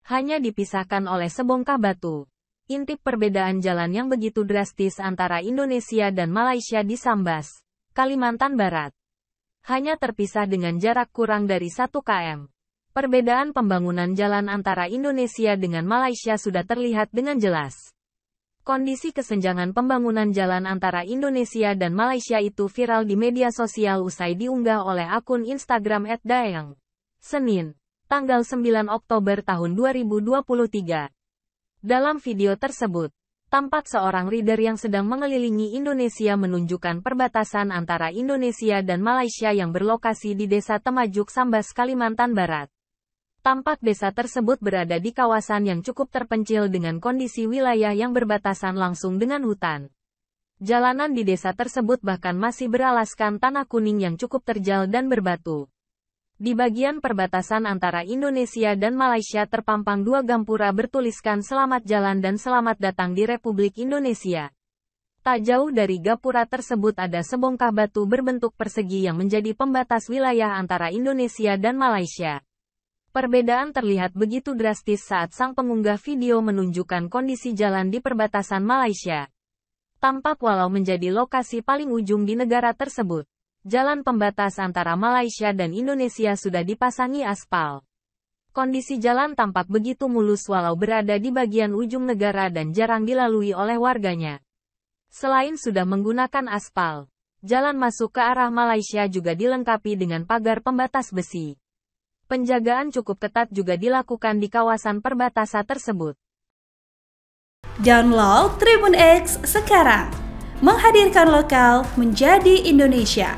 hanya dipisahkan oleh sebongkah batu. Intip perbedaan jalan yang begitu drastis antara Indonesia dan Malaysia di Sambas, Kalimantan Barat. Hanya terpisah dengan jarak kurang dari 1 km. Perbedaan pembangunan jalan antara Indonesia dengan Malaysia sudah terlihat dengan jelas. Kondisi kesenjangan pembangunan jalan antara Indonesia dan Malaysia itu viral di media sosial usai diunggah oleh akun Instagram @daeng. Senin, tanggal 9 Oktober tahun 2023. Dalam video tersebut, tampak seorang rider yang sedang mengelilingi Indonesia menunjukkan perbatasan antara Indonesia dan Malaysia yang berlokasi di Desa Temajuk, Sambas, Kalimantan Barat. Tampak desa tersebut berada di kawasan yang cukup terpencil dengan kondisi wilayah yang berbatasan langsung dengan hutan. Jalanan di desa tersebut bahkan masih beralaskan tanah kuning yang cukup terjal dan berbatu. Di bagian perbatasan antara Indonesia dan Malaysia terpampang 2 gampura bertuliskan "Selamat Jalan" dan "Selamat Datang di Republik Indonesia". Tak jauh dari gapura tersebut ada sebongkah batu berbentuk persegi yang menjadi pembatas wilayah antara Indonesia dan Malaysia. Perbedaan terlihat begitu drastis saat sang pengunggah video menunjukkan kondisi jalan di perbatasan Malaysia. Tampak walau menjadi lokasi paling ujung di negara tersebut, jalan pembatas antara Malaysia dan Indonesia sudah dipasangi aspal. Kondisi jalan tampak begitu mulus walau berada di bagian ujung negara dan jarang dilalui oleh warganya. Selain sudah menggunakan aspal, jalan masuk ke arah Malaysia juga dilengkapi dengan pagar pembatas besi. Penjagaan cukup ketat juga dilakukan di kawasan perbatasan tersebut. Download Tribun X sekarang, menghadirkan lokal menjadi Indonesia.